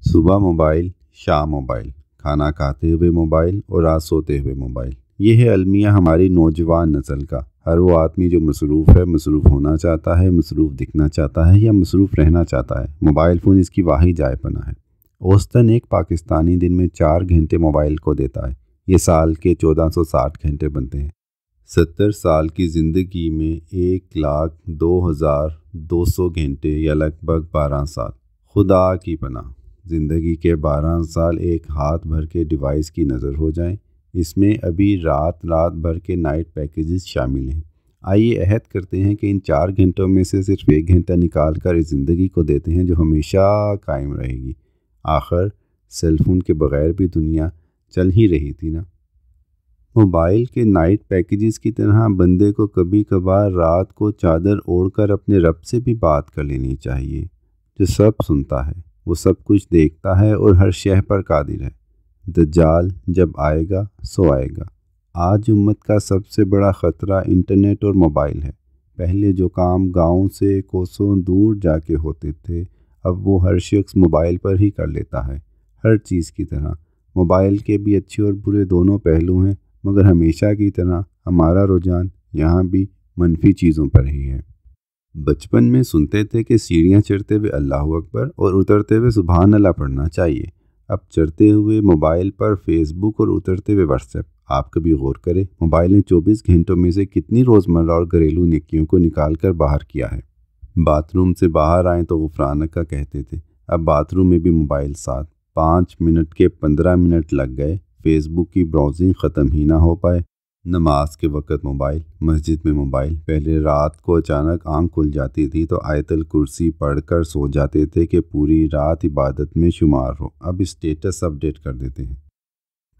सुबह मोबाइल, शाम मोबाइल, खाना खाते हुए मोबाइल और रात सोते हुए मोबाइल। ये है अलमिया हमारी नौजवान नस्ल का। हर वो आदमी जो मसरूफ़ है, मसरूफ़ होना चाहता है, मसरूफ़ दिखना चाहता है या मसरूफ़ रहना चाहता है, मोबाइल फ़ोन इसकी वाहिद जायपना है। औसतन एक पाकिस्तानी दिन में 4 घंटे मोबाइल को देता है। ये साल के 1460 घंटे बनते हैं। 70 साल की ज़िंदगी में 1,02,200 घंटे या लगभग 12 साल। खुदा की पनाह, ज़िंदगी के 12 साल एक हाथ भर के डिवाइस की नज़र हो जाएं। इसमें अभी रात रात भर के नाइट पैकेजेस शामिल हैं। आइए अहद करते हैं कि इन 4 घंटों में से सिर्फ 1 घंटा निकाल कर इस ज़िंदगी को देते हैं जो हमेशा कायम रहेगी। आखिर सेलफोन के बग़ैर भी दुनिया चल ही रही थी ना। मोबाइल के नाइट पैकेजेस की तरह बंदे को कभी कभार रात को चादर ओढ़कर अपने रब से भी बात कर लेनी चाहिए, जो सब सुनता है, वो सब कुछ देखता है और हर शय पर कादिर है। दज्जाल जब आएगा सो आएगा। आज उम्मत का सबसे बड़ा ख़तरा इंटरनेट और मोबाइल है। पहले जो काम गांव से कोसों दूर जाके होते थे, अब वो हर शख्स मोबाइल पर ही कर लेता है। हर चीज़ की तरह मोबाइल के भी अच्छे और बुरे दोनों पहलू हैं, मगर हमेशा की तरह हमारा रुझान यहाँ भी मनफी चीज़ों पर ही है। बचपन में सुनते थे कि सीढ़ियाँ चढ़ते हुए अल्लाहु अकबर और उतरते हुए सुबहान अल्लाह पढ़ना चाहिए। अब चढ़ते हुए मोबाइल पर फेसबुक और उतरते हुए व्हाट्सएप। आप कभी गौर करें, मोबाइल ने 24 घंटों में से कितनी रोज़मर्रा और घरेलू नेकियों को निकाल कर बाहर किया है। बाथरूम से बाहर आएँ तो गुफरानक का कहते थे, अब बाथरूम में भी मोबाइल साथ। 5 मिनट के 15 मिनट लग गए, फेसबुक की ब्राउजिंग ख़त्म ही ना हो पाए। नमाज के वक़्त मोबाइल, मस्जिद में मोबाइल। पहले रात को अचानक आंख खुल जाती थी तो आयतल कुर्सी पढ़कर सो जाते थे कि पूरी रात इबादत में शुमार हो। अब स्टेटस अपडेट कर देते हैं।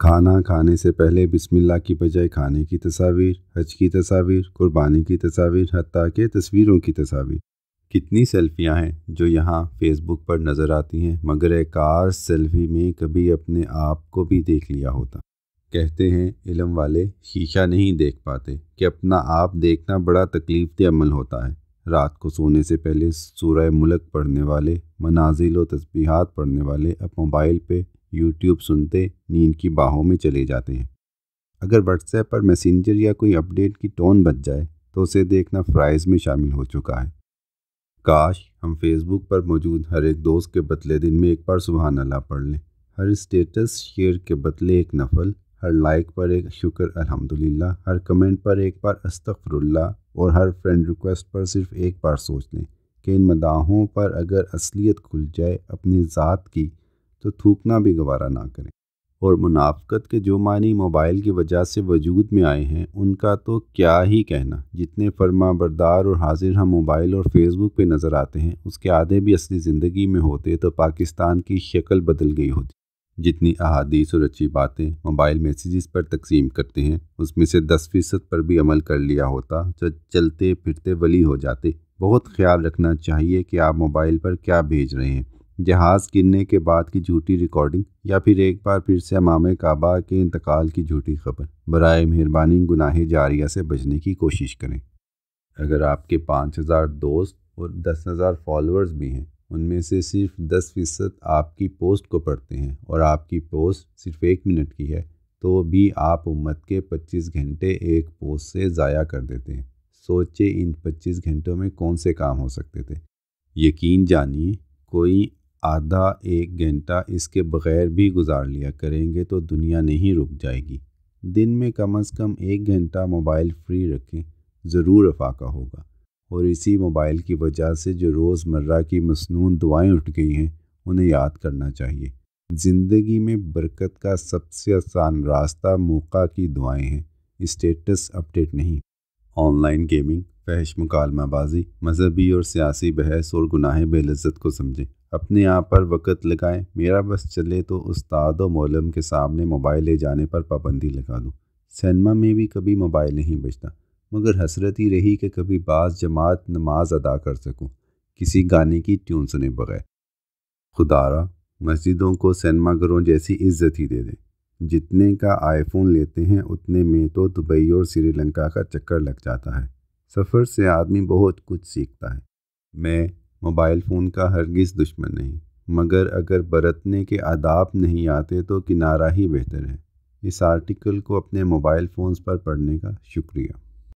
खाना खाने से पहले बिस्मिल्लाह की बजाय खाने की तस्वीर, हज की तस्वीर, कुर्बानी की तस्वीर, हत्ता के तस्वीरों की तस्वीर। कितनी सेल्फियां हैं जो यहाँ फेसबुक पर नज़र आती हैं, मगर एक कार सेल्फी में कभी अपने आप को भी देख लिया होता। कहते हैं इल्म वाले शीशा नहीं देख पाते कि अपना आप देखना बड़ा तकलीफ अमल होता है। रात को सोने से पहले सूरह मुल्क पढ़ने वाले, मनाजिल व तस्बीहात पढ़ने वाले अब मोबाइल पे यूट्यूब सुनते नींद की बाहों में चले जाते हैं। अगर व्हाट्सएप पर मैसेंजर या कोई अपडेट की टोन बच जाए तो उसे देखना फ़राइज़ में शामिल हो चुका है। काश हम फेसबुक पर मौजूद हर एक दोस्त के बदले दिन में एक बार सुबहान अल्लाह पढ़ लें। हर स्टेटस शेयर के बदले एक नफल, हर लाइक पर एक शुक्र अल्हम्दुलिल्लाह, हर कमेंट पर एक बार अस्तगफिरुल्लाह और हर फ्रेंड रिक्वेस्ट पर सिर्फ एक बार सोच लें कि इन मदाहों पर अगर असलियत खुल जाए अपनी ज़ात की तो थूकना भी गवारा ना करें। और मुनाफ़क़त के जो मानी मोबाइल की वजह से वजूद में आए हैं उनका तो क्या ही कहना। जितने फर्मा बरदार और हाजिर हम मोबाइल और फेसबुक पे नज़र आते हैं, उसके आधे भी असली ज़िंदगी में होते तो पाकिस्तान की शक्ल बदल गई होती। जितनी अहादीस और अच्छी बातें मोबाइल मैसेजेस पर तकसीम करते हैं, उसमें से 10% पर भी अमल कर लिया होता तो चलते फिरते वली हो जाते। बहुत ख्याल रखना चाहिए कि आप मोबाइल पर क्या भेज रहे हैं। जहाज़ गिरने के बाद की झूठी रिकॉर्डिंग या फिर एक बार फिर से इमाम काबा के इंतकाल की झूठी खबर। बराए मेहरबानी गुनाह जारिया से बचने की कोशिश करें। अगर आपके 5,000 दोस्त और 10,000 फॉलोअर्स भी हैं, उनमें से सिर्फ 10% आपकी पोस्ट को पढ़ते हैं और आपकी पोस्ट सिर्फ 1 मिनट की है, तो भी आप उम्मत के 25 घंटे एक पोस्ट से ज़ाया कर देते हैं। सोचे इन 25 घंटों में कौन से काम हो सकते थे। यकीन जानिए, कोई आधा एक घंटा इसके बग़ैर भी गुजार लिया करेंगे तो दुनिया नहीं रुक जाएगी। दिन में कम से कम 1 घंटा मोबाइल फ्री रखें, ज़रूर अफाका होगा। और इसी मोबाइल की वजह से जो रोज़मर्रा की मसनून दुआएं उठ गई हैं, उन्हें याद करना चाहिए। ज़िंदगी में बरकत का सबसे आसान रास्ता मौका की दुआएं हैं, स्टेटस अपडेट नहीं। ऑनलाइन गेमिंग, फहश मुकालमाबाजी, मजहबी और सियासी बहस और गुनाह बेलज़्ज़त को समझें। अपने आप पर वक़्त लगाएं। मेरा बस चले तो उस्ताद और मौलम के सामने मोबाइल ले जाने पर पाबंदी लगा दूँ। सिनेमा में भी कभी मोबाइल नहीं बजता, मगर हसरत ही रही कि कभी बाज़ जमात नमाज अदा कर सकूं, किसी गाने की ट्यून सुने बगैर। खुदारा मस्जिदों को सिनेमा घरों जैसी इज्जत ही दे दें। जितने का आईफोन लेते हैं उतने में तो दुबई और श्रीलंका का चक्कर लग जाता है। सफ़र से आदमी बहुत कुछ सीखता है। मैं मोबाइल फ़ोन का हरगिज़ दुश्मन नहीं, मगर अगर बरतने के आदाब नहीं आते तो किनारा ही बेहतर है। इस आर्टिकल को अपने मोबाइल फ़ोन्स पर पढ़ने का शुक्रिया।